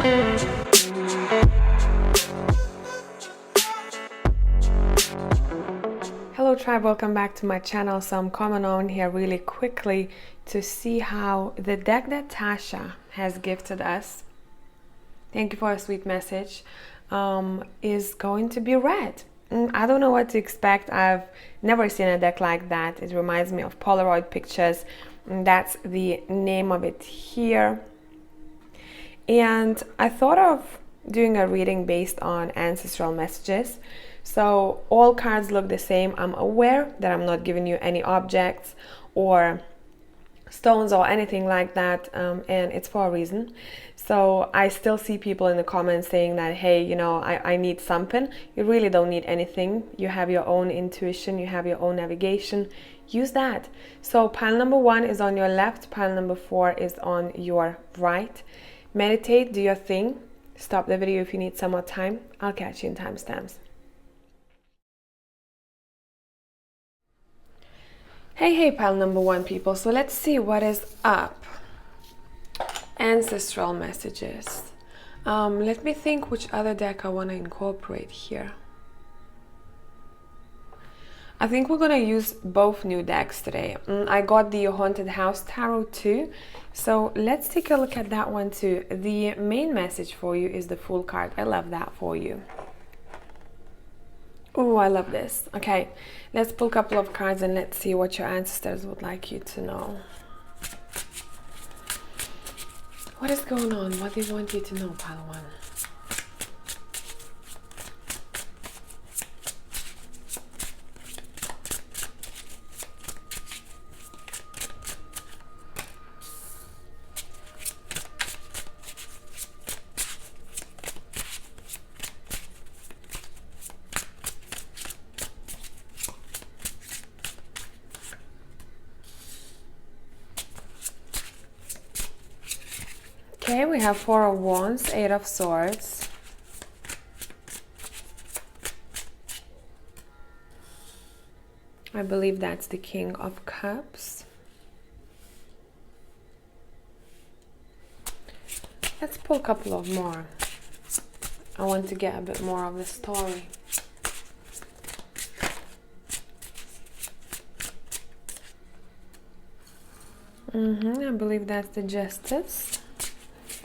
Hello tribe, welcome back to my channel. So I'm coming on here really quickly to see how the deck that Tasha has gifted us, thank you for a sweet message, is going to be read. I don't know what to expect. I've never seen a deck like that. It reminds me of Polaroid pictures. That's the name of it here. And I thought of doing a reading based on ancestral messages. So all cards look the same. I'm aware that I'm not giving you any objects or stones or anything like that, and it's for a reason. So I still see people in the comments saying that, hey, you know, I need something. You really don't need anything. You have your own intuition, you have your own navigation. Use that. So pile number 1 is on your left, pile number 4 is on your right. Meditate, do your thing. Stop the video if you need some more time. I'll catch you in timestamps. Hey pile number 1 people, so let's see what is up. Ancestral messages. Let me think which other deck I want to incorporate here. I think we're gonna use both new decks today. I got the Haunted House Tarot too, so let's take a look at that one too. The main message for you is the Fool card. I love that for you. Oh, I love this. Okay, let's pull a couple of cards and let's see what your ancestors would like you to know. What is going on? What do they want you to know, pile 1? Okay, we have 4 of Wands, 8 of Swords. I believe that's the King of Cups. Let's pull a couple of more. I want to get a bit more of the story. I believe that's the Justice.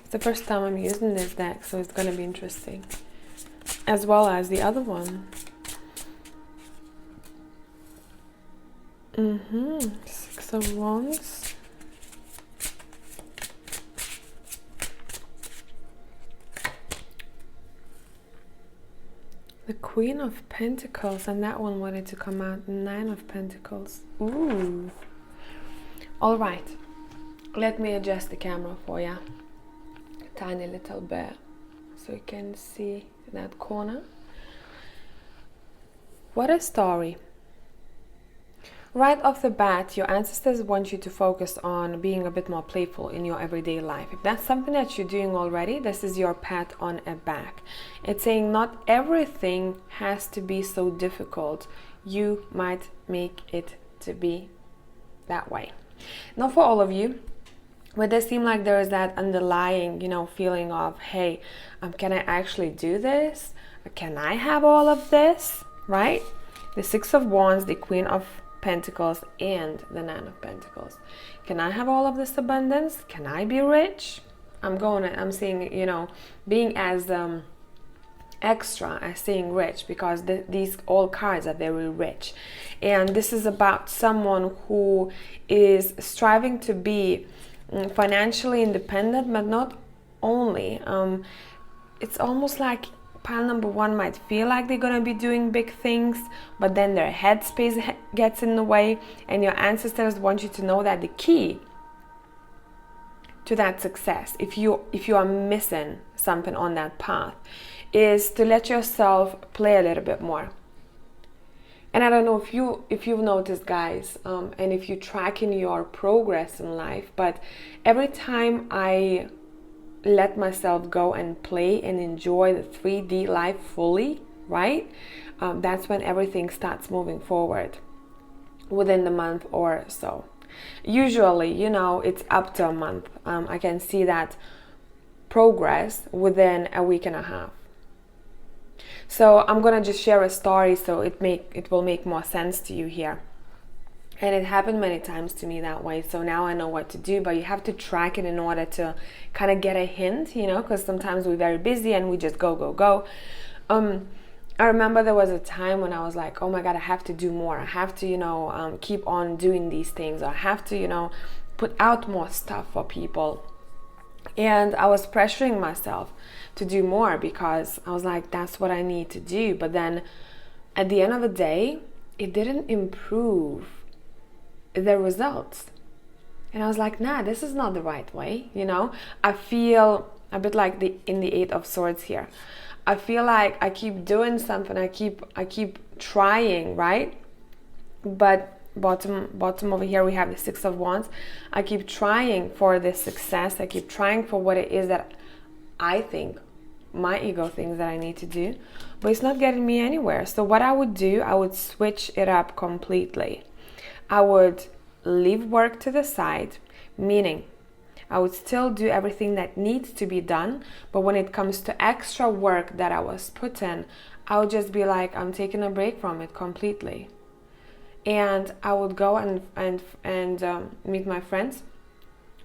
It's the first time I'm using this deck, so it's going to be interesting. As well as the other one. 6 of Wands. The Queen of Pentacles, and that one wanted to come out. 9 of Pentacles. Ooh. All right. Let me adjust the camera for you. Tiny little bit so you can see that corner. What a story. Right off the bat, your ancestors want you to focus on being a bit more playful in your everyday life. If that's something that you're doing already, this is your pat on the back. It's saying not everything has to be so difficult. You might make it to be that way. Not for all of you. But there seems like there is that underlying, you know, feeling of, hey, can I actually do this? Can I have all of this? Right? The 6 of Wands, the Queen of Pentacles, and the 9 of Pentacles. Can I have all of this abundance? Can I be rich? I'm seeing, you know, being as extra as seeing rich, because these all cards are very rich. And this is about someone who is striving to be financially independent, but not only. It's almost like pile number 1 might feel like they're gonna be doing big things, but then their headspace gets in the way, and your ancestors want you to know that the key to that success, if you are missing something on that path, is to let yourself play a little bit more. And I don't know if you've noticed, guys, and if you're tracking your progress in life, but every time I let myself go and play and enjoy the 3D life fully, right? That's when everything starts moving forward within the month or so. Usually, you know, it's up to a month. I can see that progress within a week and a half. So I'm gonna just share a story so it will make more sense to you here. And it happened many times to me that way, so now I know what to do. But you have to track it in order to kind of get a hint, you know, because sometimes we're very busy and we just go. I remember there was a time when I was like, oh my God, I have to do more. I have to, you know, keep on doing these things. I have to, you know, put out more stuff for people. And I was pressuring myself to do more because I was like, that's what I need to do. But then at the end of the day, it didn't improve the results. And I was like, nah, this is not the right way, you know. I feel a bit like in the Eight of Swords here. I feel like I keep doing something, I keep trying, right? But bottom over here we have the Six of Wands. I keep trying for this success. I keep trying for what it is that I think, my ego thinks that I need to do, but it's not getting me anywhere. So what I would do, I would switch it up completely. I would leave work to the side, meaning I would still do everything that needs to be done, but when it comes to extra work that I was put in, I would just be like, I'm taking a break from it completely. And I would go and meet my friends,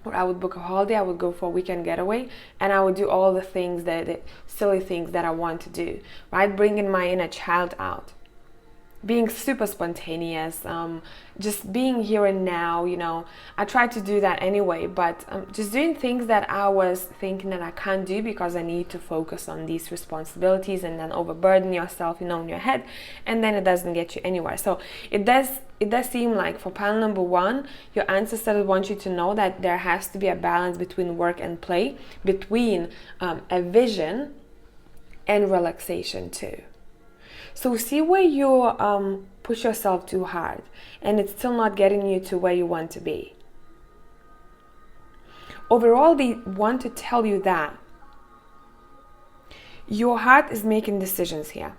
or I would book a holiday, I would go for a weekend getaway, and I would do all the things, the silly things that I want to do, right? Bringing my inner child out. Being super spontaneous, just being here and now, you know. I tried to do that anyway, but just doing things that I was thinking that I can't do because I need to focus on these responsibilities, and then overburden yourself, you know, in your head, and then it doesn't get you anywhere. So it does seem like for pile number one, your ancestors want you to know that there has to be a balance between work and play, between a vision and relaxation too. So see where you push yourself too hard and it's still not getting you to where you want to be. Overall, they want to tell you that your heart is making decisions here.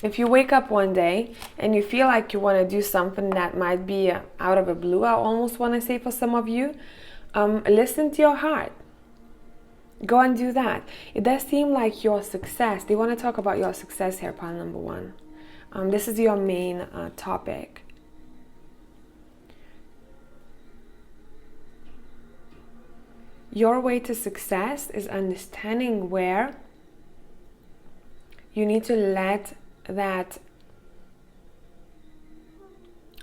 If you wake up one day and you feel like you want to do something that might be out of the blue, I almost want to say for some of you, listen to your heart. Go and do that. It does seem like your success. They want to talk about your success here, pile number one. This is your main topic. Your way to success is understanding where you need to let that,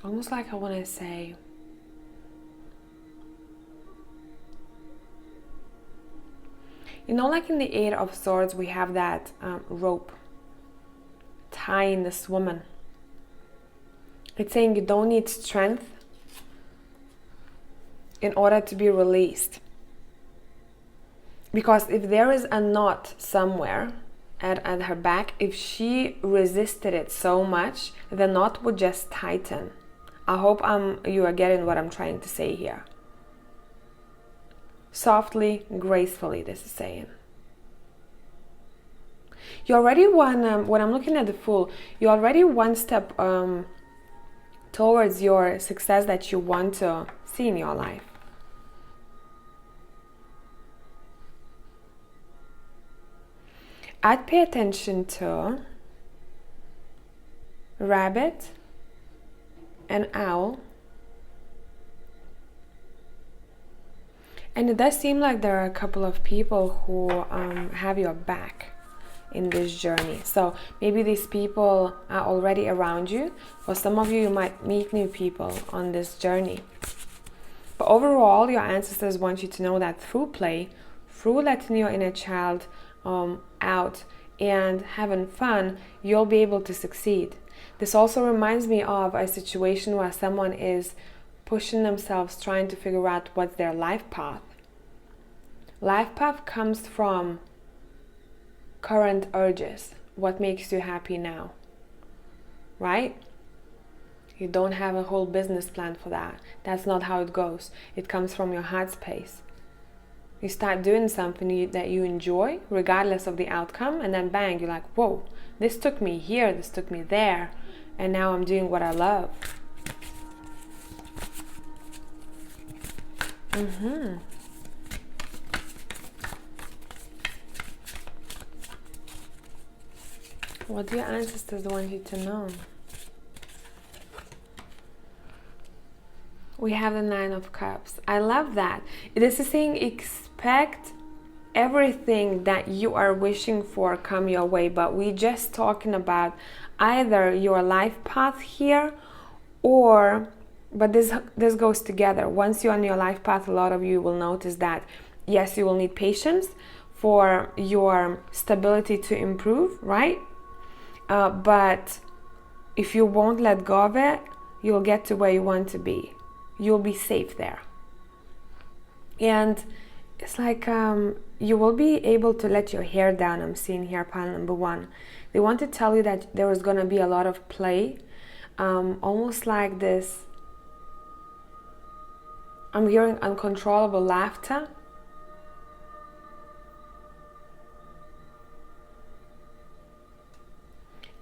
almost like I want to say, you know, like in the Eight of Swords, we have that rope tying this woman. It's saying you don't need strength in order to be released. Because if there is a knot somewhere at her back, if she resisted it so much, the knot would just tighten. I hope you are getting what I'm trying to say here. Softly, gracefully, this is saying. You already one, when I'm looking at the Fool, you're already one step towards your success that you want to see in your life. I'd pay attention to rabbit and owl. And it does seem like there are a couple of people who have your back in this journey. So maybe these people are already around you. For some of you, you might meet new people on this journey. But overall, your ancestors want you to know that through play, through letting your inner child out and having fun, you'll be able to succeed. This also reminds me of a situation where someone is pushing themselves, trying to figure out what's their life path. Life path comes from current urges. What makes you happy now? Right? You don't have a whole business plan for that. That's not how it goes. It comes from your heart space. You start doing something that you enjoy, regardless of the outcome, and then bang, you're like, whoa, this took me here, this took me there, and now I'm doing what I love. What do your ancestors want you to know? We have the Nine of Cups. I love that. This is saying expect everything that you are wishing for come your way, but we're just talking about either your life path here, or but this goes together. Once you're on your life path, a lot of you will notice that yes, you will need patience for your stability to improve, right? But if you won't let go of it, you'll get to where you want to be. You'll be safe there. And it's like you will be able to let your hair down. I'm seeing here pile number 1. They want to tell you that there is going to be a lot of play, almost like this. I'm hearing uncontrollable laughter.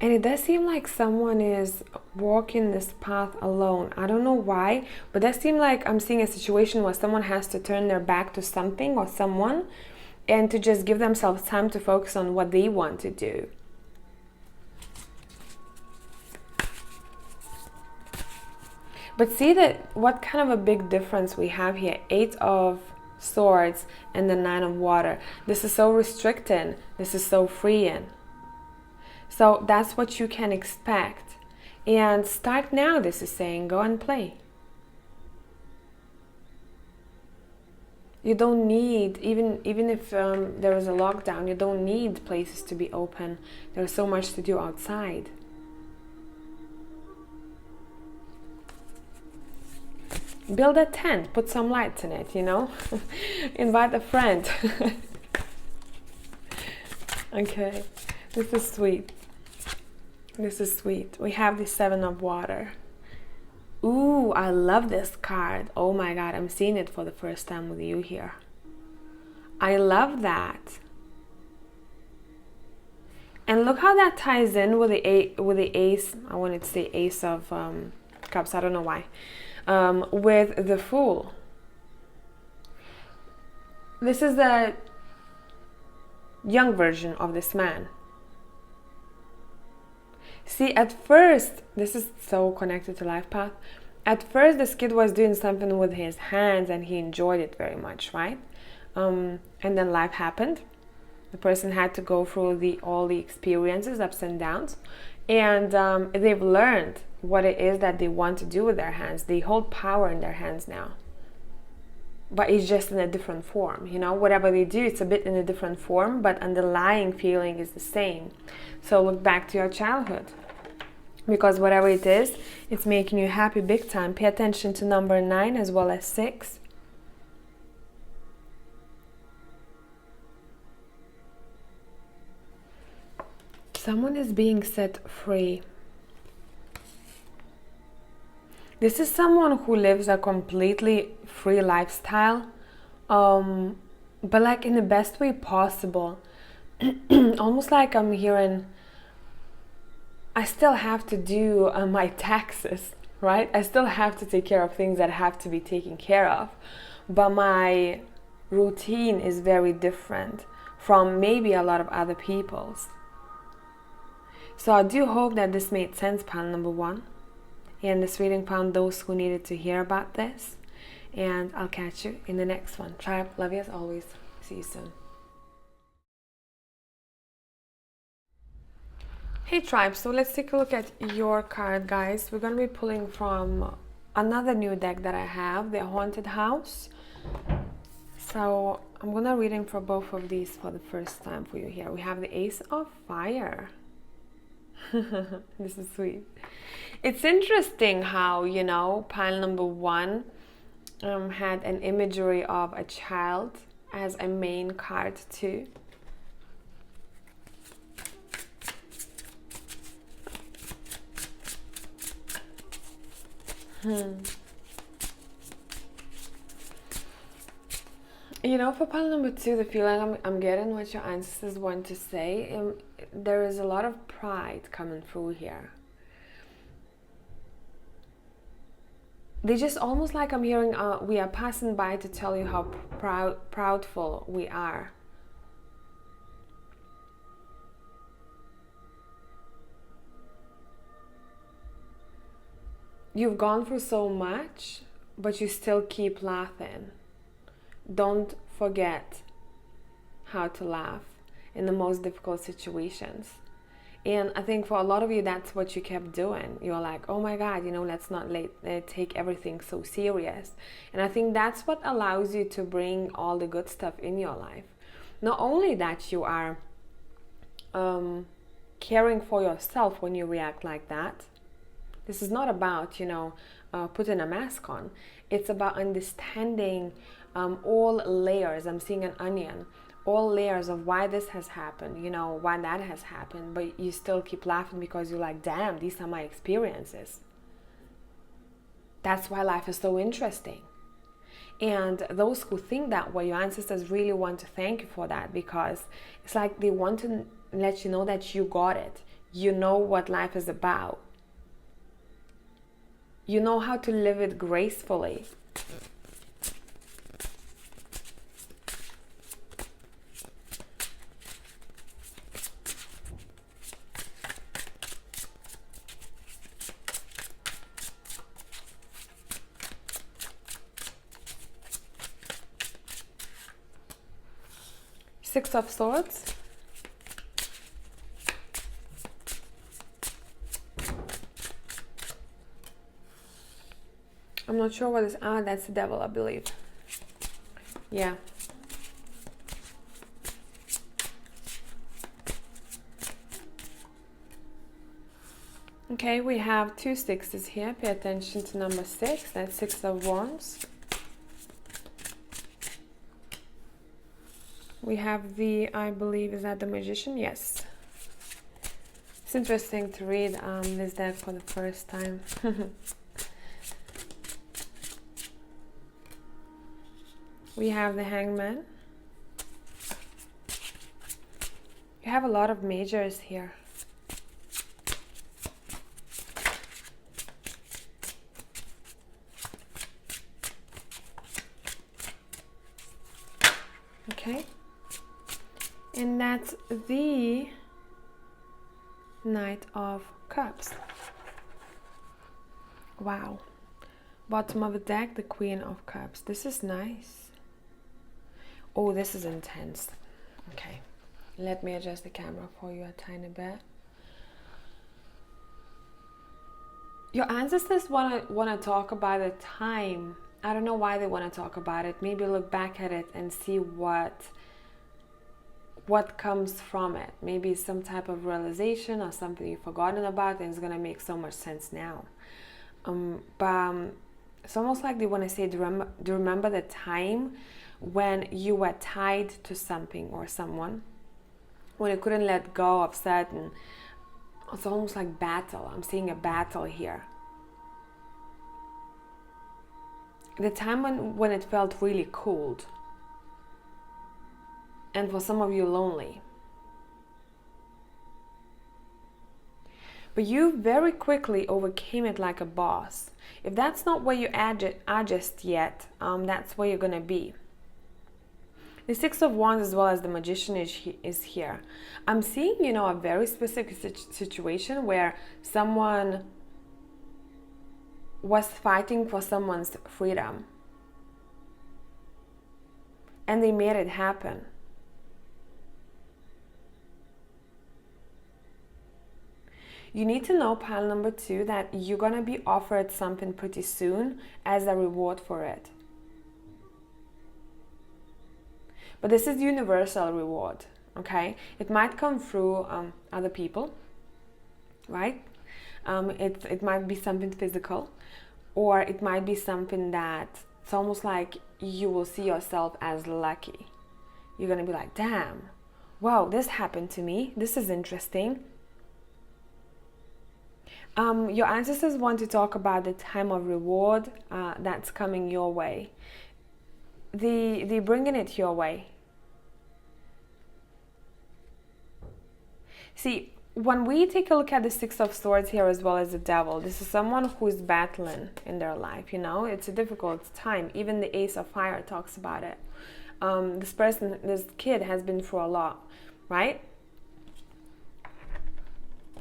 And it does seem like someone is walking this path alone. I don't know why, but that seems like I'm seeing a situation where someone has to turn their back to something or someone and to just give themselves time to focus on what they want to do. But see that what kind of a big difference we have here. 8 of Swords and the 9 of Water. This is so restricting. This is so freeing. So that's what you can expect. And start now, this is saying. Go and play. You don't need, even if there is a lockdown, you don't need places to be open. There's so much to do outside. Build a tent, put some lights in it, you know. Invite a friend. Okay, this is sweet. This is sweet. We have the 7 of Water. Ooh, I love this card. Oh my God, I'm seeing it for the first time with you here. I love that. And look how that ties in with the Ace. I wanted to say Ace of Cups. I don't know why. With the Fool. This is the young version of this man. See, at first, this is so connected to life path. At first, this kid was doing something with his hands and he enjoyed it very much, right? And then life happened. The person had to go through all the experiences, ups and downs. And they've learned what it is that they want to do with their hands. They hold power in their hands now. But it's just in a different form, you know? Whatever they do, it's a bit in a different form, but underlying feeling is the same. So look back to your childhood. Because whatever it is, it's making you happy big time. Pay attention to number 9 as well as 6. Someone is being set free. This is someone who lives a completely free lifestyle, but like in the best way possible. Almost like I'm hearing, I still have to do my taxes, right? I still have to take care of things that have to be taken care of, but my routine is very different from maybe a lot of other people's. So I do hope that this made sense, pile number 1. And this reading found those who needed to hear about this. And I'll catch you in the next one. Tribe, love you as always. See you soon. Hey Tribe, so let's take a look at your card, guys. We're going to be pulling from another new deck that I have, the Haunted House. So I'm going to reading for both of these for the first time for you here. We have the Ace of Fire. This is sweet. It's interesting how, you know, pile number 1 had an imagery of a child as a main card too. You know, for pile number 2, the feeling I'm getting what your ancestors want to say, there is a lot of pride coming through here. They just almost like I'm hearing, we are passing by to tell you how proudful we are. You've gone through so much, but you still keep laughing. Don't forget how to laugh in the most difficult situations. And I think for a lot of you, that's what you kept doing. You're like, oh my God, let's not take everything so serious. And I think that's what allows you to bring all the good stuff in your life. Not only that you are caring for yourself when you react like that. This is not about, putting a mask on. It's about understanding all layers. I'm seeing an onion. All layers of why this has happened, why that has happened, but you still keep laughing because you're like, damn, these are my experiences. That's why life is so interesting. And those who think that way, your ancestors really want to thank you for that, because it's like they want to let you know that you got it. You know what life is about. You know how to live it gracefully. Six of Swords. I'm not sure what is. That's the Devil, I believe. Yeah. Okay, we have 2 sixes here. Pay attention to number 6. That's 6 of Wands. We have I believe, is that the Magician? Yes. It's interesting to read this deck for the first time. We have the Hangman. You have a lot of majors here. Okay. And that's the Knight of Cups. Wow. Bottom of the deck, the Queen of Cups. This is nice. Oh, this is intense. Okay. Let me adjust the camera for you a tiny bit. Your ancestors want to talk about a time. I don't know why they want to talk about it. Maybe look back at it and see what comes from it. Maybe some type of realization or something you've forgotten about, and it's going to make so much sense now. But it's almost like they want to say, do you remember the time when you were tied to something or someone, when you couldn't let go of certain. It's almost like battle. I'm seeing a battle here. The time when it felt really cold, and for some of you lonely. But you very quickly overcame it like a boss. If that's not where you are just yet, that's where you're gonna be. The Six of Wands as well as the Magician is here. I'm seeing, a very specific situation where someone was fighting for someone's freedom. And they made it happen. You need to know, pile number 2, that you're going to be offered something pretty soon as a reward for it. But this is universal reward, okay? It might come through other people, right? It might be something physical, or it might be something that it's almost like you will see yourself as lucky. You're going to be like, damn, wow, this happened to me. This is interesting. Your ancestors want to talk about the time of reward that's coming your way. They're bringing it your way. See, when we take a look at the Six of Swords here as well as the Devil, this is someone who's battling in their life, It's a difficult time. Even the Ace of Fire talks about it. This kid has been through a lot, right?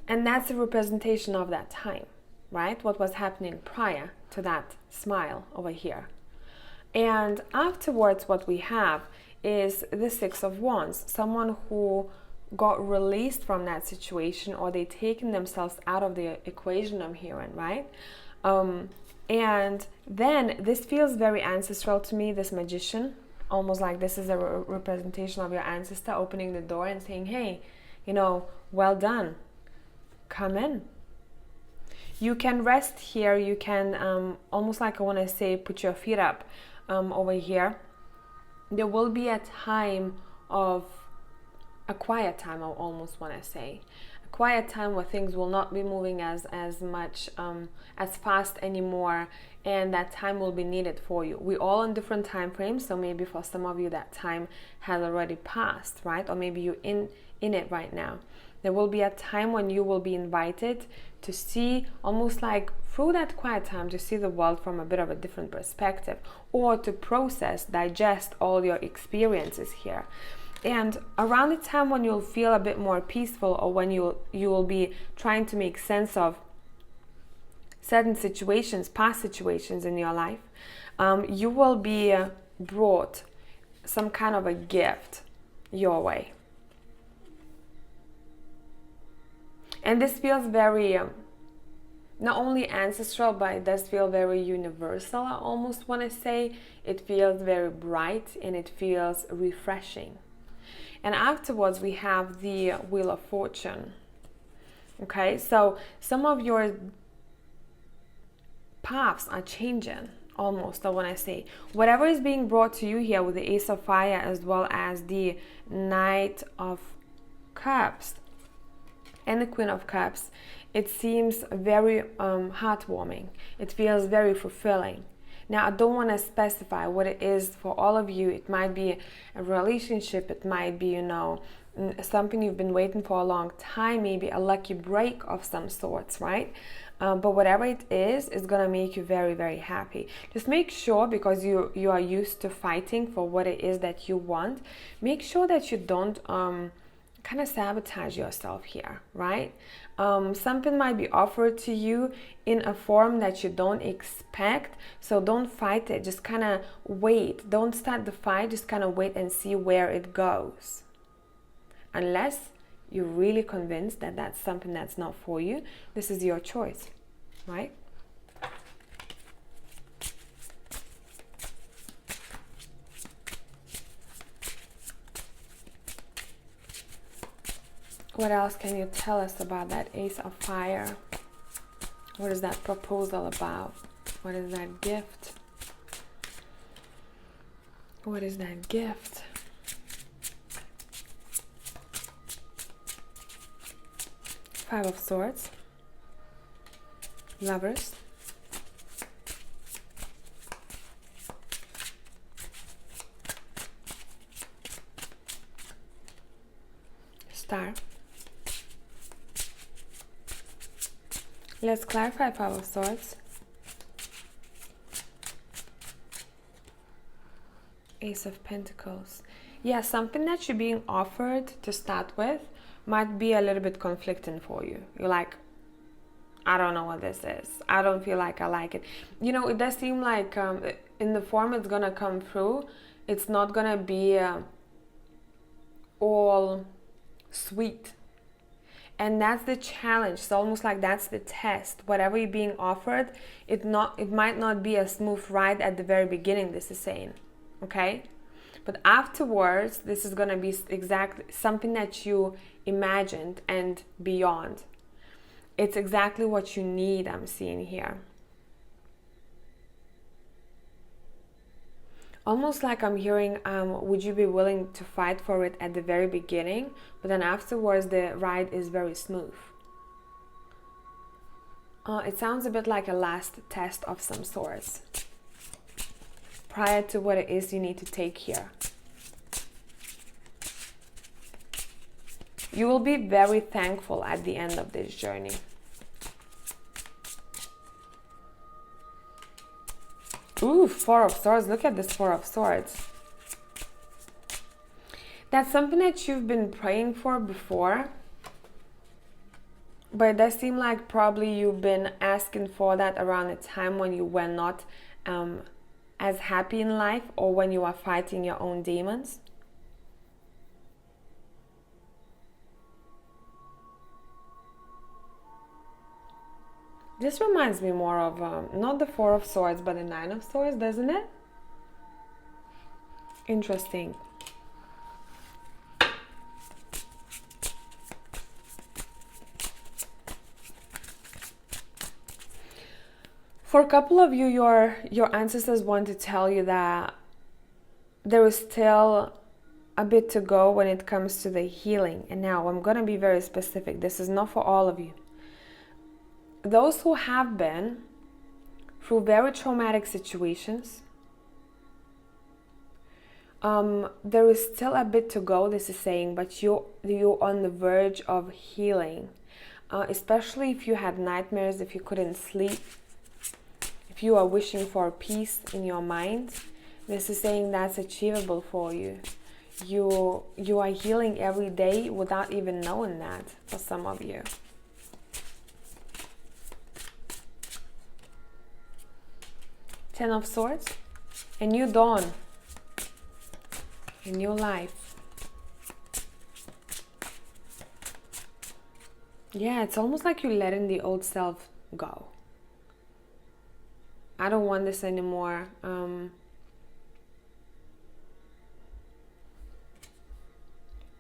And that's a representation of that time. right? What was happening prior to that smile over here. And afterwards, what we have is the Six of Wands, someone who got released from that situation, or they taken themselves out of the equation, I'm hearing, right? And then this feels very ancestral to me, this Magician, almost like this is a representation of your ancestor opening the door and saying, hey, you know, well done, come in. You can rest here, you can almost like I want to say put your feet up over here. There will be a time of a quiet time, I almost want to say. A quiet time where things will not be moving as much, as fast anymore, and that time will be needed for you. We're all on different time frames, so maybe for some of you that time has already passed, right? Or maybe you're in it right now. There will be a time when you will be invited to see, almost like through that quiet time, to see the world from a bit of a different perspective, or to process, digest all your experiences here. And around the time when you'll feel a bit more peaceful, or when you will be trying to make sense of certain situations, past situations in your life, you will be brought some kind of a gift your way. And this feels very, not only ancestral, but it does feel very universal, I almost want to say. It feels very bright and it feels refreshing. And afterwards, we have the Wheel of Fortune. Okay, so some of your paths are changing, almost, I want to say. Whatever is being brought to you here with the Ace of Fire as well as the Knight of Cups and the Queen of Cups, it seems very heartwarming. It feels very fulfilling. Now, I don't want to specify what it is for all of you. It might be a relationship. It might be, you know, something you've been waiting for a long time, maybe a lucky break of some sorts, right? But whatever it is going to make you very, very happy. Just make sure, because you are used to fighting for what it is that you want, make sure that you don't kind of sabotage yourself here, right? Something might be offered to you in a form that you don't expect, so don't fight it. Just kind of wait. Don't start the fight. Just kind of wait and see where it goes. Unless you're really convinced that that's something that's not for you, this is your choice, right? What else can you tell us about that Ace of Fire? What is that proposal about? What is that gift? What is that gift? Five of Swords. Lovers. Star. Let's clarify Five of Swords. Ace of Pentacles. Yeah, something that you're being offered to start with might be a little bit conflicting for you. You're like, I don't know what this is. I don't feel like I like it. You know, it does seem like in the form it's going to come through, it's not going to be all sweet. And that's the challenge. It's almost like that's the test. Whatever you're being offered, it might not be a smooth ride at the very beginning, this is saying. Okay? But afterwards, this is going to be exactly something that you imagined and beyond. It's exactly what you need, I'm seeing here. Almost like I'm hearing, would you be willing to fight for it at the very beginning, but then afterwards the ride is very smooth. It sounds a bit like a last test of some sorts, prior to what it is you need to take here. You will be very thankful at the end of this journey. Ooh, Four of Swords. Look at this Four of Swords. That's something that you've been praying for before, But it does seem like probably you've been asking for that around a time when you were not as happy in life, or when you are fighting your own demons. This reminds me more of, not the Four of Swords, but the Nine of Swords, doesn't it? Interesting. For a couple of you, your ancestors want to tell you that there is still a bit to go when it comes to the healing. And now I'm going to be very specific. This is not for all of you. Those who have been through very traumatic situations, there is still a bit to go, this is saying, but you're on the verge of healing. Especially if you had nightmares, if you couldn't sleep, if you are wishing for peace in your mind, this is saying that's achievable for you. You are healing every day without even knowing that, for some of you. Ten of Swords, a new dawn, a new life. Yeah, it's almost like you're letting the old self go. I don't want this anymore.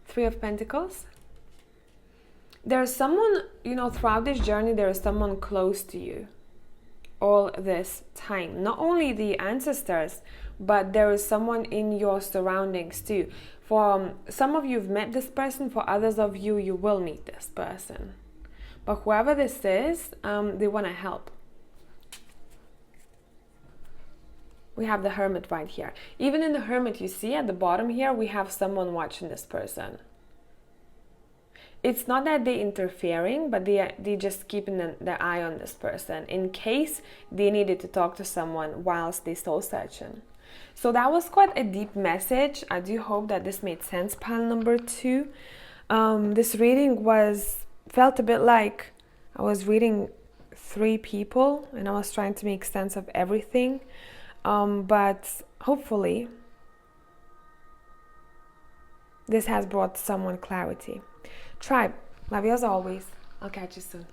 Three of Pentacles. There's someone, throughout this journey, there is someone close to you all this time. Not only the ancestors, but there is someone in your surroundings too. For some of you, you've met this person. For others of you, you will meet this person. But whoever this is, they want to help. We have the Hermit right here. Even in the Hermit, you see at the bottom here, we have someone watching this person. It's not that they're interfering, but they just keeping their eye on this person in case they needed to talk to someone whilst they soul searching. So that was quite a deep message. I do hope that this made sense, pile number 2. This reading felt a bit like I was reading 3 people and I was trying to make sense of everything. But hopefully this has brought someone clarity. Tribe, love you as always. I'll catch you soon.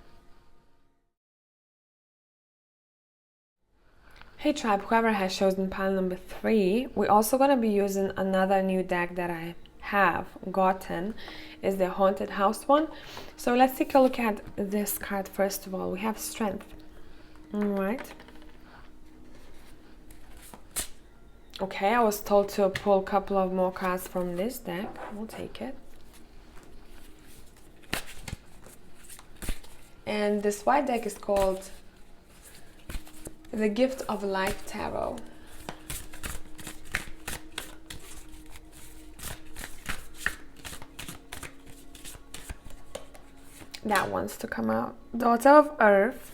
Hey Tribe, whoever has chosen pile number 3, we're also going to be using another new deck that I have gotten, is the Haunted House one. So let's take a look at this card first of all. We have Strength. All right. Okay, I was told to pull a couple of more cards from this deck. We'll take it. And this white deck is called the Gift of Life Tarot. That wants to come out. Daughter of Earth.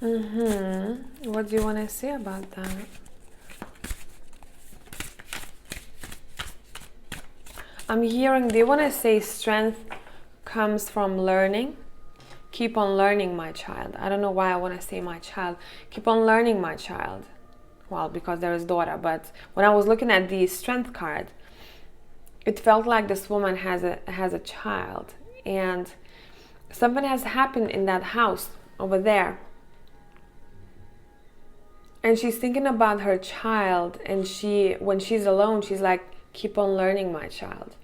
What do you want to say about that? I'm hearing they want to say strength comes from learning. Keep on learning, my child. I don't know why I want to say my child. Keep on learning, my child. Well, because there is daughter, but when I was looking at the strength card, it felt like this woman has a child, and something has happened in that house over there. And she's thinking about her child, and when she's alone, she's like, keep on learning, my child.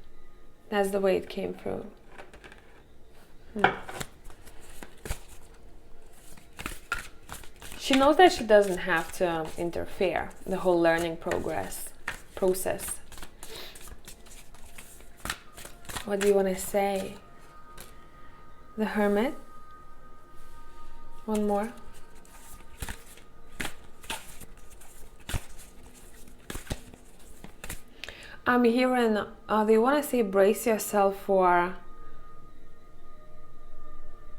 That's the way it came through. She knows that she doesn't have to interfere, the whole learning process. What do you want to say? The Hermit. One more. I'm hearing they want to say brace yourself for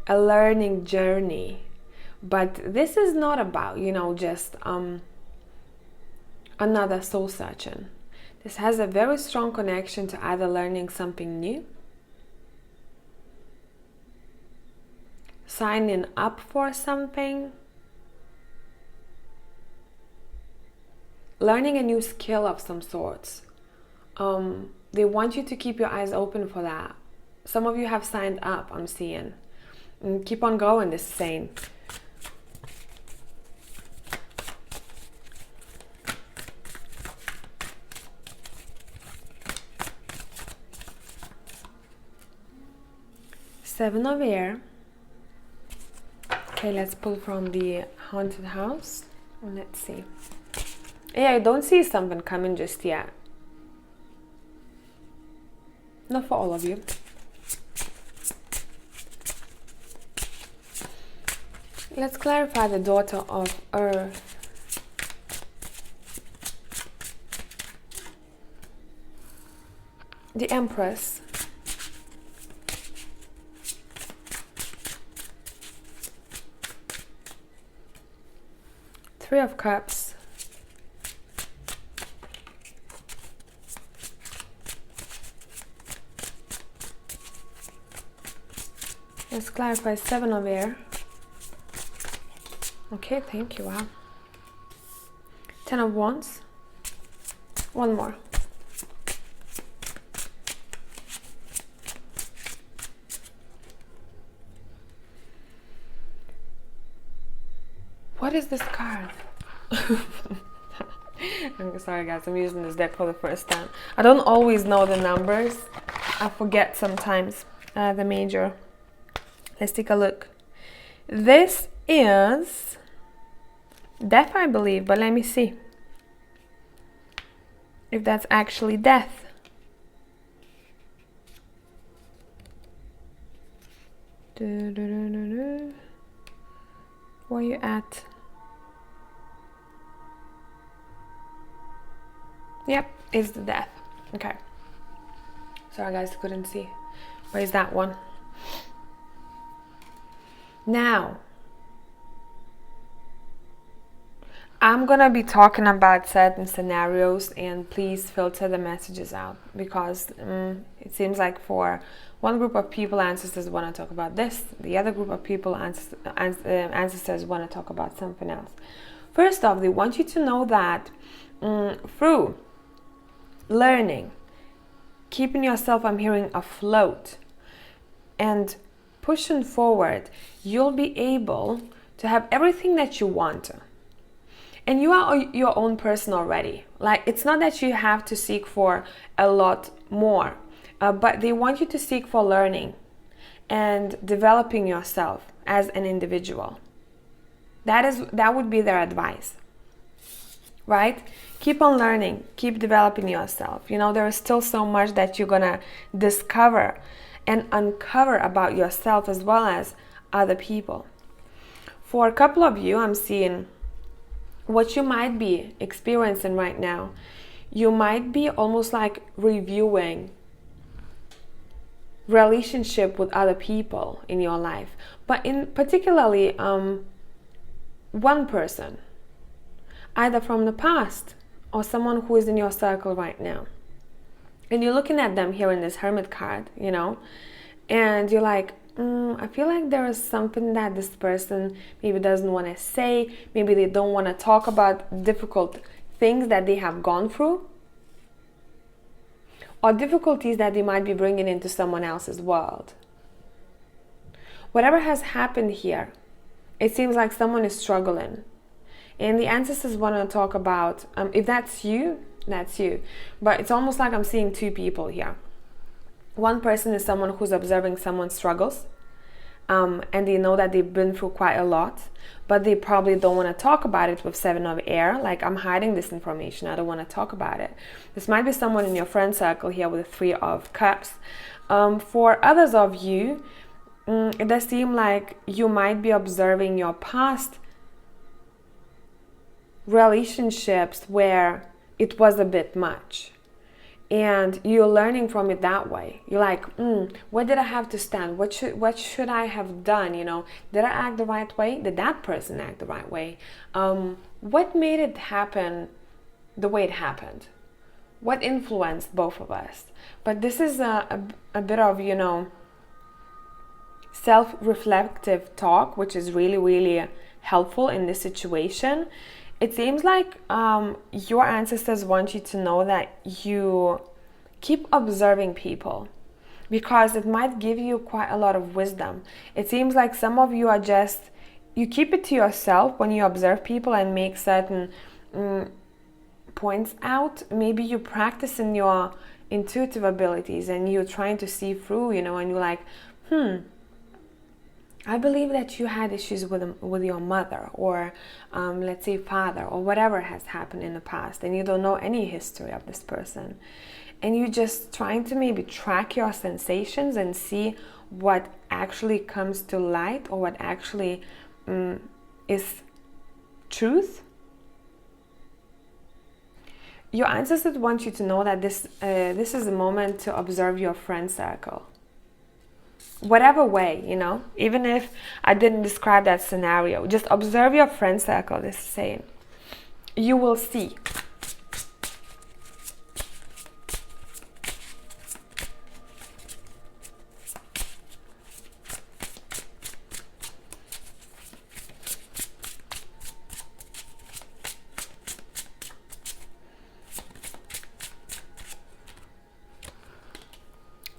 a learning journey. But this is not about, just another soul searching. This has a very strong connection to either learning something new signing up for something, learning a new skill of some sorts. They want you to keep your eyes open for that. Some of you have signed up, I'm seeing. And keep on going, this is saying. Seven of Air. Okay, let's pull from the haunted house. Let's see. Yeah, I don't see something coming just yet. Not for all of you. Let's clarify the daughter of Earth. The Empress. Three of Cups. Let's clarify Seven of Air. Okay, thank you. Wow. Ten of Wands. One more. What is this card? I'm sorry guys, I'm using this deck for the first time. I don't always know the numbers. I forget sometimes the major. Let's take a look. This is death, I believe, but let me see if that's actually death. Where you at? Yep, it's the death. Okay. Sorry guys, couldn't see. Where's that one? Now, I'm gonna be talking about certain scenarios, and please filter the messages out, because it seems like for one group of people, ancestors want to talk about this. The other group of people, ancestors want to talk about something else. First off, they want you to know that through learning, keeping yourself, I'm hearing, afloat, and pushing forward, you'll be able to have everything that you want. And you are your own person already. Like, it's not that you have to seek for a lot more, but they want you to seek for learning and developing yourself as an individual. That would be their advice, right? Keep on learning, keep developing yourself. You know, there is still so much that you're gonna discover and uncover about yourself as well as other people. For a couple of you, I'm seeing what you might be experiencing right now. You might be almost like reviewing relationship with other people in your life, but in particularly one person, either from the past or someone who is in your circle right now. And you're looking at them here in this Hermit card, you know, and you're like, I feel like there is something that this person maybe doesn't want to say. Maybe they don't want to talk about difficult things that they have gone through, or difficulties that they might be bringing into someone else's world. Whatever has happened here, it seems like someone is struggling. And the ancestors want to talk about, if that's you, that's you. But it's almost like I'm seeing two people here. One person is someone who's observing someone's struggles, and they know that they've been through quite a lot, but they probably don't want to talk about it with Seven of Air. Like, I'm hiding this information, I don't want to talk about it. This might be someone in your friend circle here with the Three of Cups. For others of you, it does seem like you might be observing your past relationships where it was a bit much, and you're learning from it that way. You're like, where did I have to stand? What should I have done? You know, did I act the right way? Did that person act the right way? What made it happen the way it happened? What influenced both of us? But this is a bit of, you know, self-reflective talk, which is really, really helpful in this situation. It seems like your ancestors want you to know that you keep observing people, because it might give you quite a lot of wisdom. It seems like some of you are just, you keep it to yourself when you observe people and make certain points out. Maybe you practice in your intuitive abilities and you're trying to see through, you know, and you're like, I believe that you had issues with your mother, or let's say father, or whatever has happened in the past, and you don't know any history of this person. And you're just trying to maybe track your sensations and see what actually comes to light, or what actually is truth. Your ancestors want you to know that this is a moment to observe your friend circle. Whatever way, you know, even if I didn't describe that scenario, just observe your friend circle. This is saying you will see.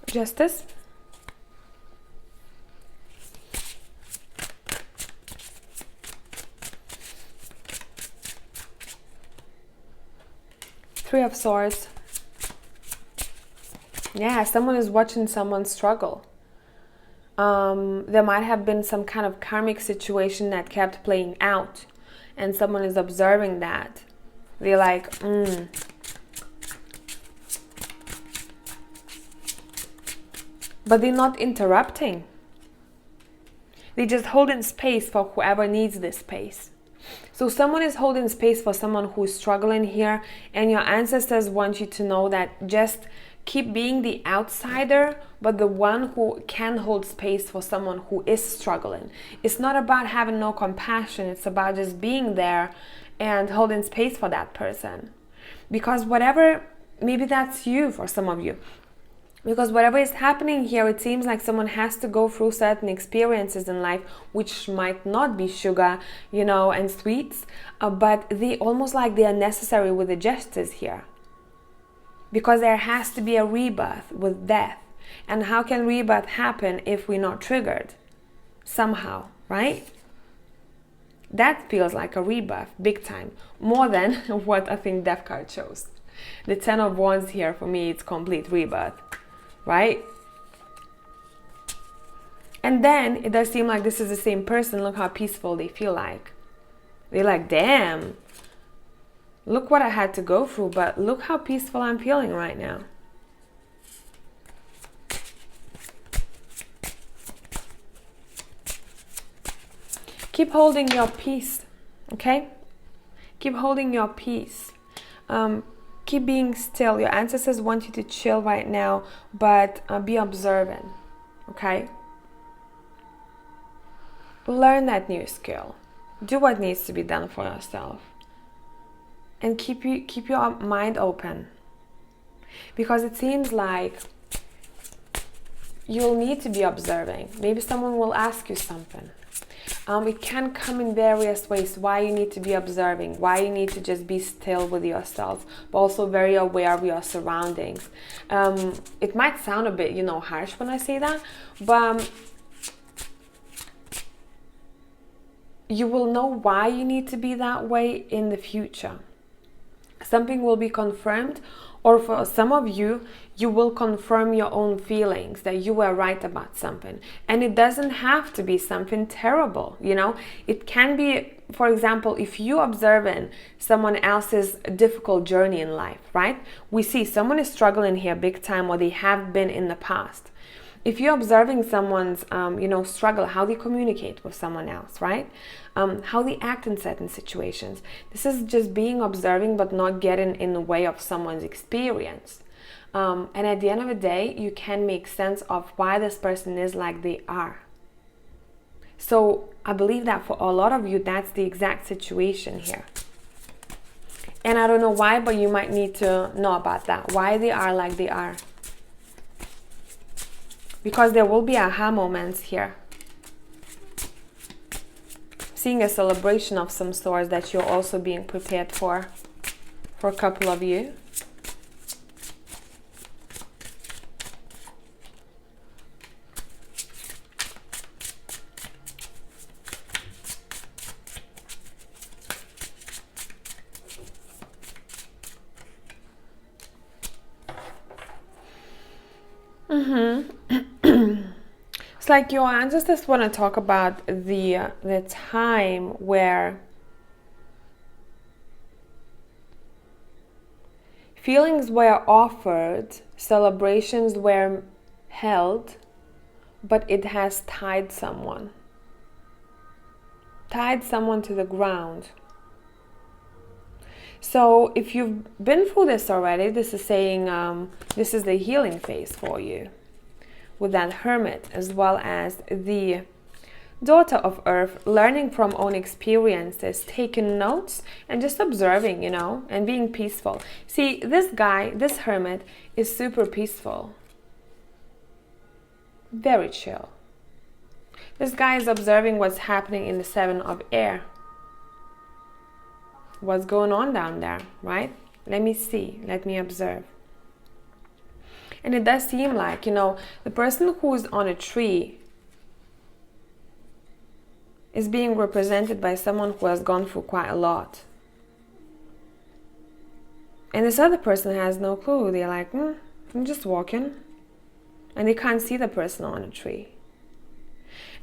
Justice. Three of Swords. Yeah, someone is watching someone struggle. There might have been some kind of karmic situation that kept playing out, and someone is observing that. They're like, But they're not interrupting. They're just holding space for whoever needs this space. So someone is holding space for someone who's struggling here, and your ancestors want you to know that just keep being the outsider, but the one who can hold space for someone who is struggling. It's not about having no compassion. It's about just being there and holding space for that person. Because whatever, maybe that's you for some of you. Because whatever is happening here, it seems like someone has to go through certain experiences in life, which might not be sugar, you know, and sweets, but they almost like they are necessary with the justice here. Because there has to be a rebirth with death. And how can rebirth happen if we're not triggered? Somehow, right? That feels like a rebirth, big time. More than what I think Death card shows. The Ten of Wands here, for me, it's complete rebirth. Right? And then it does seem like this is the same person. Look how peaceful they feel like. They're like, damn, look what I had to go through, but look how peaceful I'm feeling right now. Keep holding your peace, okay? Keep holding your peace. Keep being still. Your ancestors want you to chill right now, but be observant, okay? Learn that new skill. Do what needs to be done for yourself. And keep your mind open. Because it seems like you'll need to be observing. Maybe someone will ask you something. It can come in various ways, why you need to be observing, why you need to just be still with yourself, but also very aware of your surroundings. It might sound a bit, harsh when I say that, but you will know why you need to be that way in the future. Something will be confirmed, or for some of you, you will confirm your own feelings that you were right about something. And it doesn't have to be something terrible, It can be, for example, if you're observing someone else's difficult journey in life, right? We see someone is struggling here big time, or they have been in the past. If you're observing someone's, struggle, how they communicate with someone else, right? How they act in certain situations. This is just being observing, but not getting in the way of someone's experience. And at the end of the day, you can make sense of why this person is like they are. So I believe that for a lot of you, that's the exact situation here. And I don't know why, but you might need to know about that. Why they are like they are. Because there will be aha moments here. seeing a celebration of some sort that you're also being prepared for a couple of you. It's like your ancestors want to talk about the time where feelings were offered, celebrations were held, but it has tied someone to the ground. So if you've been through this already, this is saying this is the healing phase for you, with that Hermit as well as the Daughter of Earth, learning from own experiences, taking notes and just observing, you know, and being peaceful. See, this guy, this Hermit, is super peaceful, very chill. This guy is observing what's happening in the Seven of Air. What's going on down there, right? Let me see, let me observe. And it does seem like, you know, the person who's on a tree is being represented by someone who has gone through quite a lot. And this other person has no clue. They're like, I'm just walking. And they can't see the person on a tree.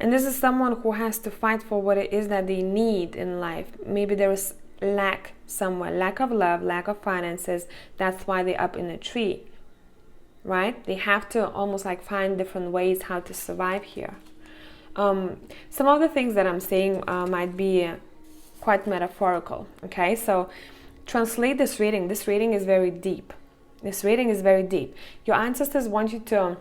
And this is someone who has to fight for what it is that they need in life. Maybe there is lack somewhere, lack of love, lack of finances. That's why they're up in a tree, right? They have to almost like find different ways how to survive here. Some of the things that I'm saying might be quite metaphorical, okay? So translate this reading. This reading is very deep. This reading is very deep. Your ancestors want you to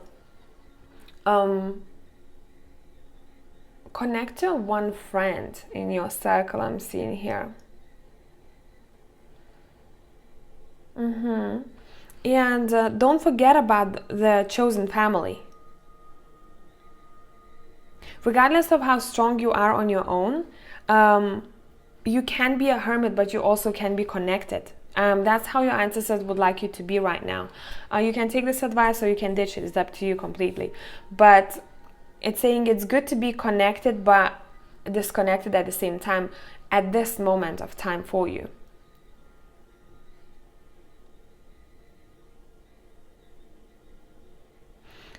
connect to one friend in your circle, I'm seeing here. And don't forget about the chosen family. Regardless of how strong you are on your own, you can be a hermit, but you also can be connected. That's how your ancestors would like you to be right now. You can take this advice or you can ditch it. It's up to you completely. But it's saying it's good to be connected but disconnected at the same time at this moment of time for you.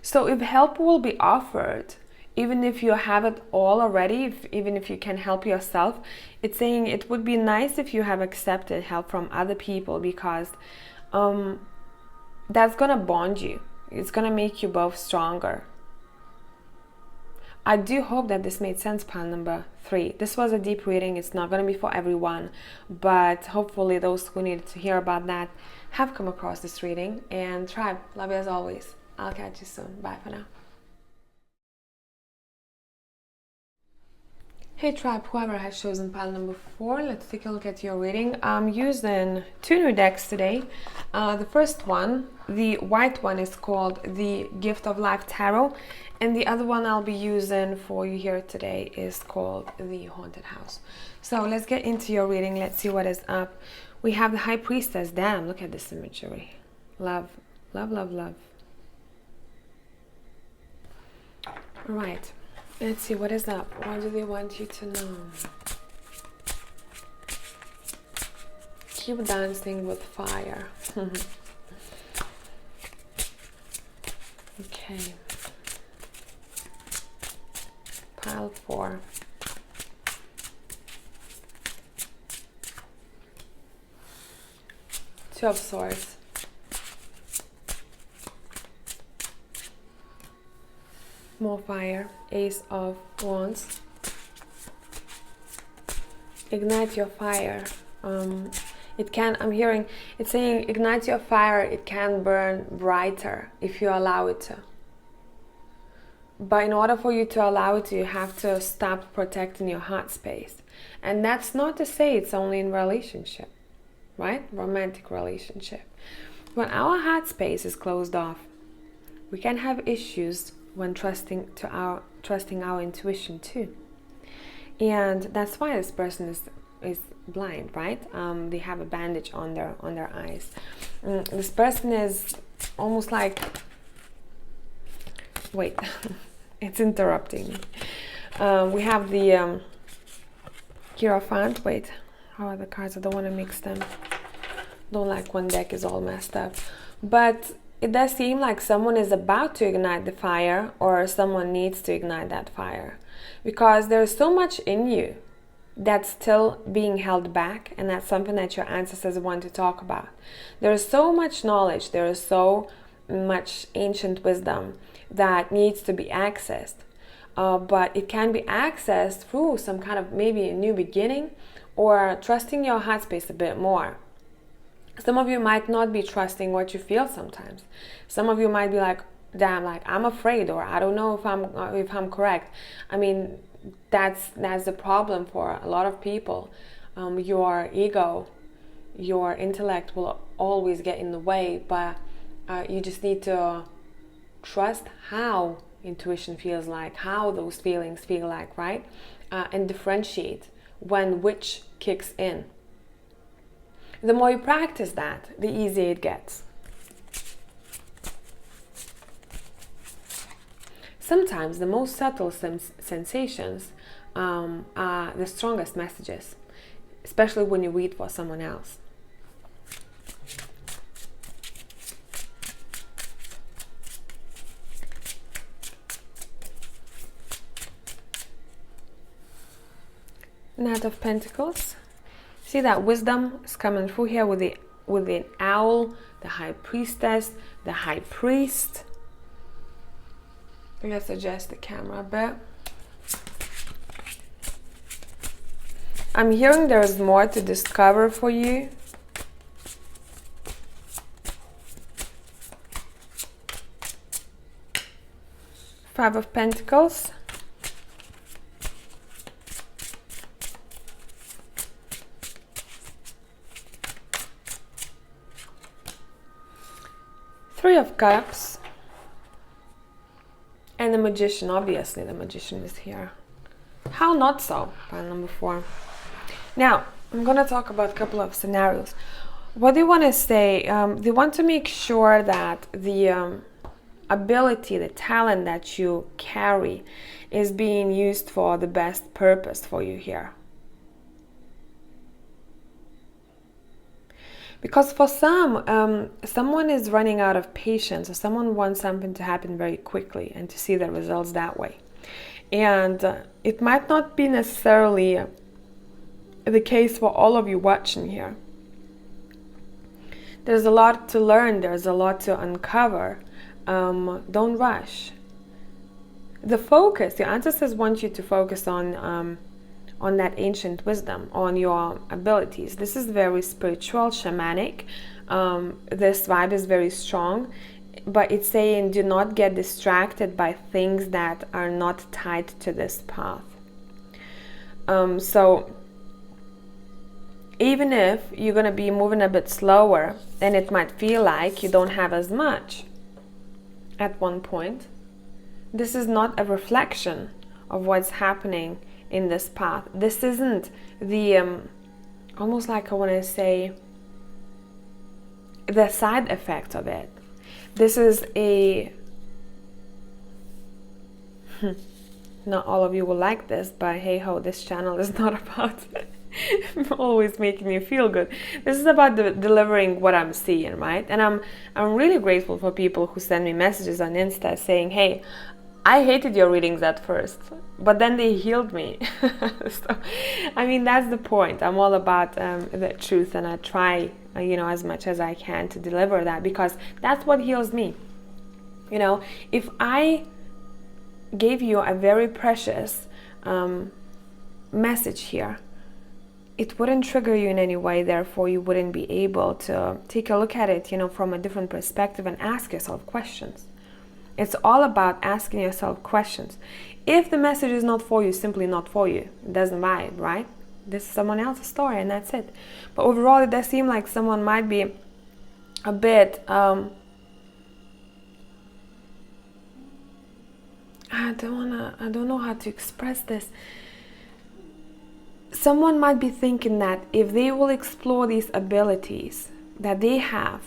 So if help will be offered, even if you have it all already, even if you can help yourself, it's saying it would be nice if you have accepted help from other people, because that's going to bond you. It's going to make you both stronger. I do hope that this made sense, pile number 3. This was a deep reading. It's not going to be for everyone, but hopefully those who needed to hear about that have come across this reading. And tribe, love you as always. I'll catch you soon. Bye for now. Hey tribe, whoever has chosen pile number 4, let's take a look at your reading. I'm using 2 new decks today. The first one, the white one, is called the Gift of Life Tarot, and the other one I'll be using for you here today is called the Haunted House. So let's get into your reading. Let's see what is up. We have the High Priestess. Damn, look at this imagery. Love, love, love, love. All right. Let's see what is up. What do they want you to know? Keep dancing with fire. Okay. Pile 4. Two of Swords. More fire. Ace of Wands. Ignite your fire. It can, I'm hearing, it's saying ignite your fire. It can burn brighter if you allow it to. But in order for you to allow it to, you have to stop protecting your heart space. And that's not to say it's only in relationship, right? Romantic relationship. When our heart space is closed off, we can have issues when trusting our intuition too. And that's why this person is blind, right? They have a bandage on their eyes. This person is almost like, wait, it's interrupting me. We have the Hierophant. Wait, how are the cards? I don't want to mix them. Don't like when deck is all messed up. But it does seem like someone is about to ignite the fire, or someone needs to ignite that fire, because there's so much in you that's still being held back, and that's something that your ancestors want to talk about. There is so much knowledge, there is so much ancient wisdom that needs to be accessed, but it can be accessed through some kind of maybe a new beginning, or trusting your heart space a bit more. Some of you might not be trusting what you feel sometimes. Some of you might be like, damn, like I'm afraid, or I don't know if I'm correct. I mean, that's the problem for a lot of people. Your ego, your intellect will always get in the way, but you just need to trust how intuition feels like, how those feelings feel like, right? And differentiate when which kicks in. The more you practice that, the easier it gets. Sometimes the most subtle sensations are the strongest messages, especially when you read for someone else. Knight of Pentacles. See that wisdom is coming through here with the owl, the high priestess, the high priest. Let's adjust the camera a bit. I'm hearing there's more to discover for you. Five of Pentacles. Three of Cups. And the Magician, obviously the Magician is here. How not so? Pile number 4. Now, I'm going to talk about a couple of scenarios. What they want to say, they want to make sure that the ability, the talent that you carry is being used for the best purpose for you here. Because for some, someone is running out of patience, or someone wants something to happen very quickly and to see the results that way. And it might not be necessarily the case for all of you watching here. There's a lot to learn, there's a lot to uncover. Don't rush. The focus, your ancestors want you to focus on that ancient wisdom, on your abilities. This is very spiritual, shamanic. This vibe is very strong, but it's saying do not get distracted by things that are not tied to this path. So even if you're going to be moving a bit slower, and it might feel like you don't have as much at one point, this is not a reflection of what's happening in this path. This isn't the almost like I want to say the side effect of it. This is a not all of you will like this, but hey ho, this channel is not about always making you feel good. This is about delivering what I'm seeing, right? And I'm really grateful for people who send me messages on Insta saying, hey, I hated your readings at first, but then they healed me. So, I mean, that's the point. I'm all about the truth, and I try, as much as I can to deliver that, because that's what heals me. If I gave you a very precious message here, it wouldn't trigger you in any way, therefore you wouldn't be able to take a look at it, from a different perspective and ask yourself questions. It's all about asking yourself questions. If the message is not for you, simply not for you. It doesn't vibe, right? This is someone else's story and that's it. But overall, it does seem like someone might be a bit, I don't know how to express this. someone might be thinking that if they will explore these abilities that they have,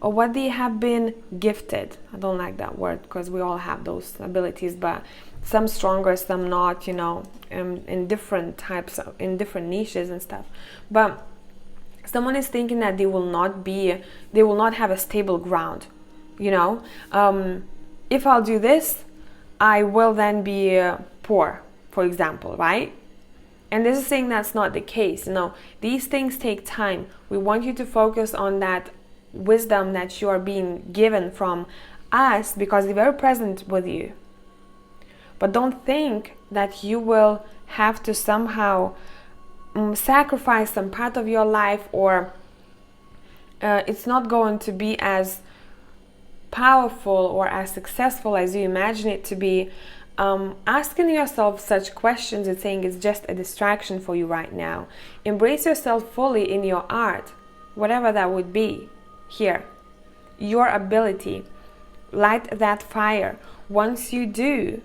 or what they have been gifted, I don't like that word because we all have those abilities, but some stronger, some not, you know, in different types of, in different niches and stuff. But someone is thinking that they will not have a stable ground, you know. If I'll do this, I will then be poor, for example, right? And this is saying that's not the case. No, these things take time. We want you to focus on that wisdom that you are being given from us, because they're very present with you. But don't think that you will have to somehow sacrifice some part of your life, or it's not going to be as powerful or as successful as you imagine it to be. Asking yourself such questions and saying it's just a distraction for you right now. Embrace yourself fully in your art, whatever that would be. Here, your ability, light that fire. Once you do,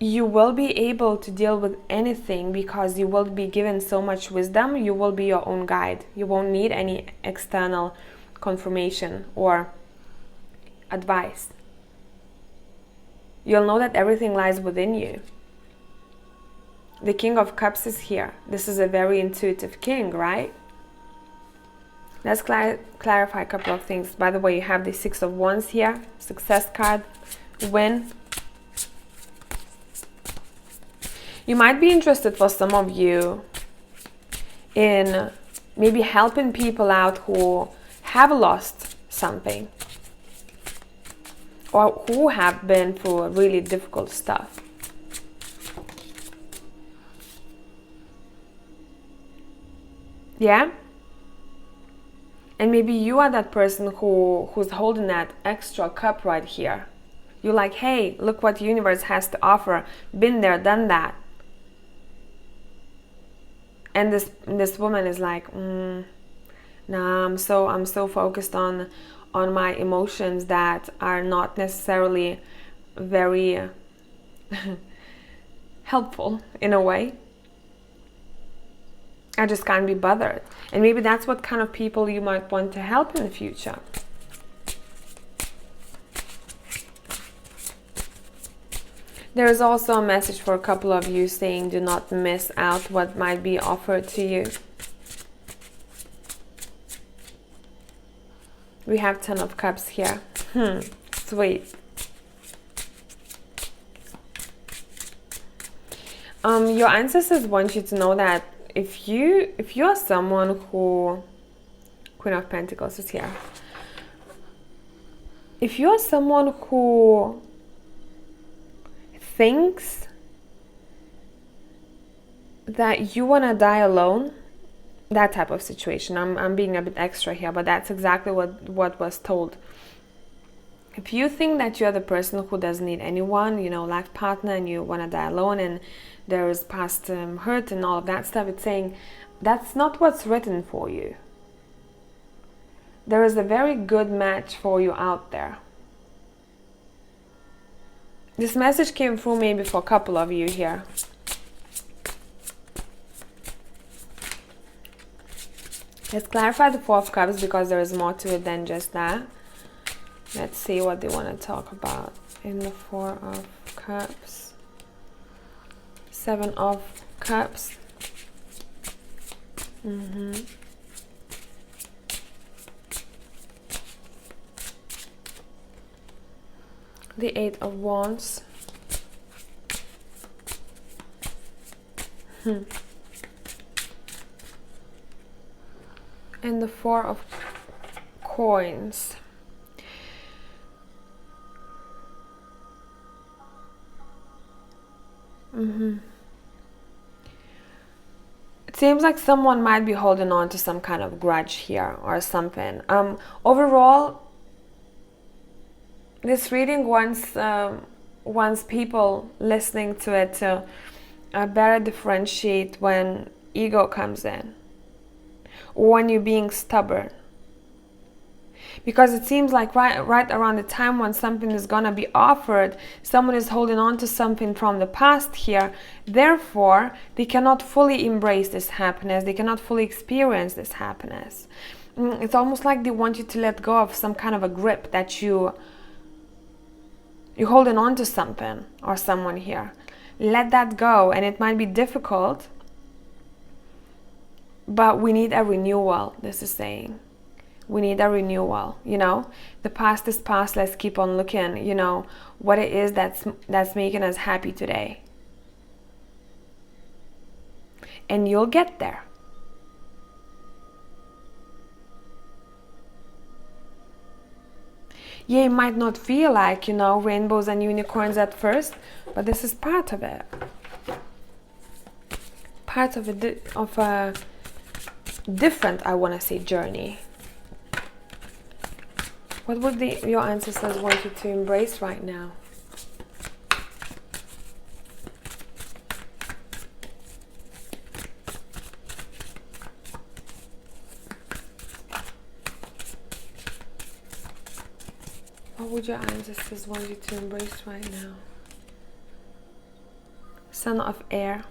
you will be able to deal with anything, because you will be given so much wisdom. You will be your own guide. You won't need any external confirmation or advice. You'll know that everything lies within you. The King of Cups is here. This is a very intuitive king, right? Let's clarify a couple of things. By the way, you have the Six of Wands here, success card, win. You might be interested, for some of you, in maybe helping people out who have lost something, or who have been through really difficult stuff. Yeah? And maybe you are that person who's holding that extra cup right here. You're like, hey, look what the universe has to offer. Been there, done that. And this woman is like, nah, I'm so focused on my emotions that are not necessarily very helpful in a way. I just can't be bothered. And maybe that's what kind of people you might want to help in the future. There is also a message for a couple of you saying do not miss out what might be offered to you. We have Ten of Cups here. Sweet. Your ancestors want you to know that if you are someone who, Queen of Pentacles is here. If you are someone who thinks that you want to die alone, that type of situation, I'm being a bit extra here, but that's exactly what was told. If you think that you're the person who doesn't need anyone, you know, life partner, and you want to die alone, and there is past hurt and all of that stuff, it's saying that's not what's written for you. There is a very good match for you out there. This message came through maybe for a couple of you here. Let's clarify the Four of Cups, because there is more to it than just that. Let's see what they want to talk about in the Four of Cups. Seven of Cups. The Eight of Wands. And the Four of Coins. It seems like someone might be holding on to some kind of grudge here or something. Overall, this reading wants people listening to it to better differentiate when ego comes in, or when you're being stubborn. because it seems like right around the time when something is gonna be offered, someone is holding on to something from the past here. Therefore, they cannot fully embrace this happiness. They cannot fully experience this happiness. It's almost like they want you to let go of some kind of a grip that you're holding on to something or someone here. Let that go, and it might be difficult, but we need a renewal, this is saying. We need a renewal, you know. The past is past. Let's keep on looking, you know, what it is that's making us happy today. And you'll get there. Yeah, it might not feel like, you know, rainbows and unicorns at first, but this is part of it. Part of a different, I want to say, journey. What would your ancestors want you to embrace right now? What would your ancestors want you to embrace right now? Son of air.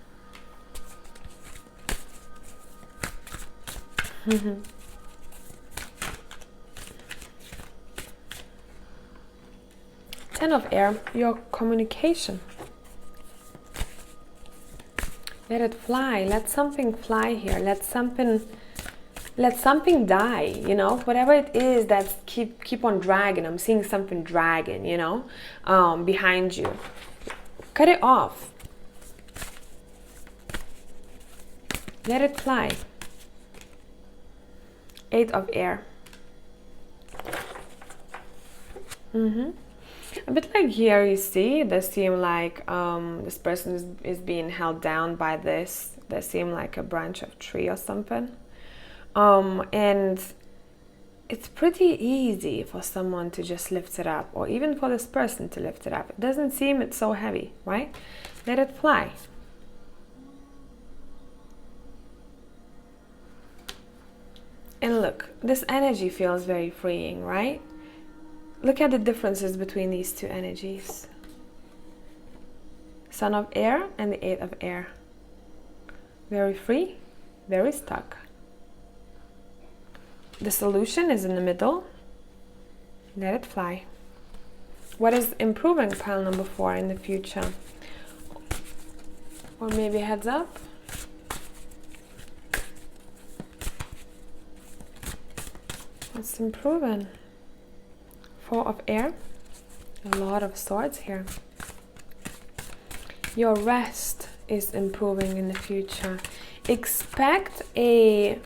Ten of air, your communication. Let it fly. Let something fly here. Let something die, you know, whatever it is that's keep on dragging. I'm seeing something dragging, you know, behind you. Cut it off. Let it fly. Eight of air. A bit like here, you see, they seem like this person is being held down by this. They seem like a branch of tree or something. And it's pretty easy for someone to just lift it up, or even for this person to lift it up. It doesn't seem it's so heavy, right? Let it fly. And look, this energy feels very freeing, right? Look at the differences between these two energies. Son of air and the Eight of air. Very free, very stuck. The solution is in the middle. Let it fly. What is improving pile number 4 in the future? Or maybe heads up? What's improving? 4 of air. A lot of swords here. Your rest is improving in the future. Expect a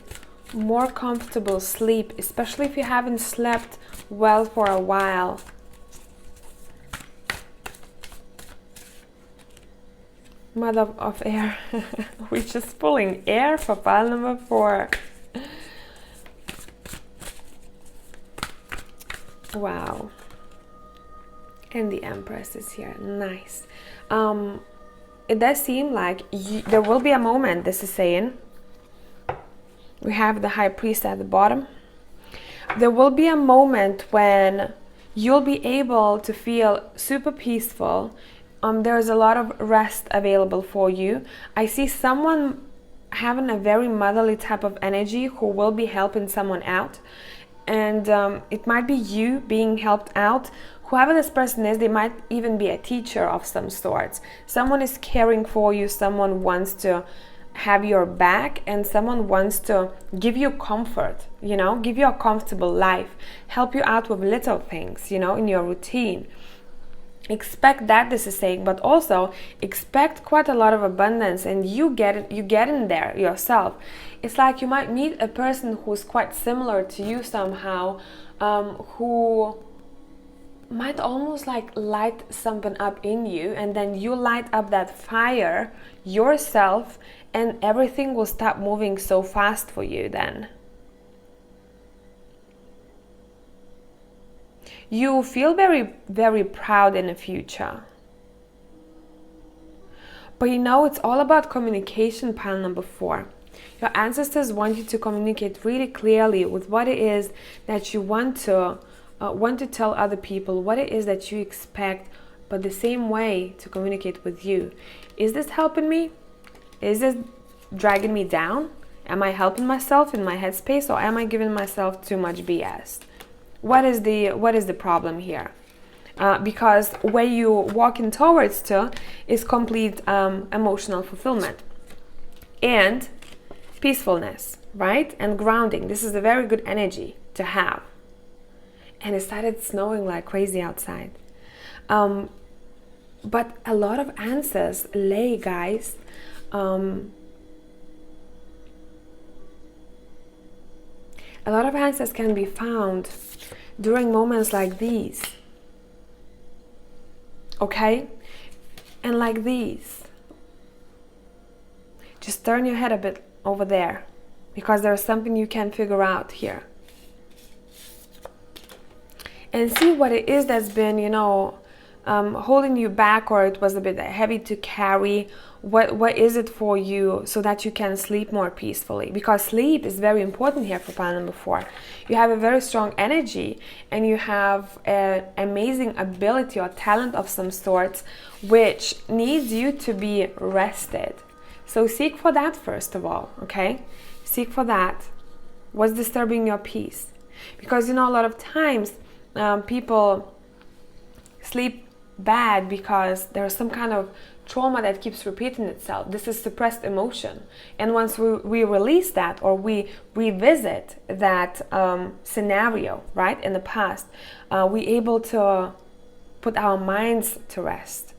more comfortable sleep, especially if you haven't slept well for a while. Mother of air. We're just pulling air for pile number 4. Wow. And the Empress is here. Nice. It does seem like there will be a moment, this is saying. We have the High Priest at the bottom. There will be a moment when you'll be able to feel super peaceful. There's a lot of rest available for you. I see someone having a very motherly type of energy who will be helping someone out. And it might be you being helped out. Whoever this person is, they might even be a teacher of some sorts. Someone is caring for you. Someone wants to have your back, and someone wants to give you comfort, you know, give you a comfortable life, help you out with little things, you know, in your routine. Expect that, this is saying, but also expect quite a lot of abundance, and you get in there yourself. It's like you might meet a person who's quite similar to you somehow, who might almost like light something up in you, and then you light up that fire yourself, and everything will stop moving so fast for you then. You feel very, very proud in the future. But you know, it's all about communication, pile number 4. Your ancestors want you to communicate really clearly with what it is that you want to tell other people, what it is that you expect, but the same way to communicate with you. Is this helping me? Is this dragging me down? Am I helping myself in my headspace, or am I giving myself too much BS? What is the problem here? Because where you're walking towards to is complete emotional fulfillment and peacefulness, right? And grounding. This is a very good energy to have. And it started snowing like crazy outside. But a lot of answers lay, guys. A lot of answers can be found during moments like these. Okay? And like these. Just turn your head a bit over there, because there's something you can figure out here. And see what it is that's been, holding you back, or it was a bit heavy to carry. What is it for you, so that you can sleep more peacefully? Because sleep is very important here for pile number 4. You have a very strong energy, and you have an amazing ability or talent of some sort, which needs you to be rested. So seek for that first of all, okay? Seek for that. What's disturbing your peace? Because a lot of times people sleep bad because there's some kind of trauma that keeps repeating itself. This is suppressed emotion, and once we release that, or we revisit that scenario, right, in the past, we're able to put our minds to rest.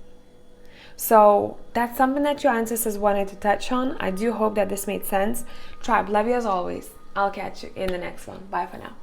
So that's something that your ancestors wanted to touch on. I do hope that this made sense. Tribe, love you as always. I'll catch you in the next one. Bye for now.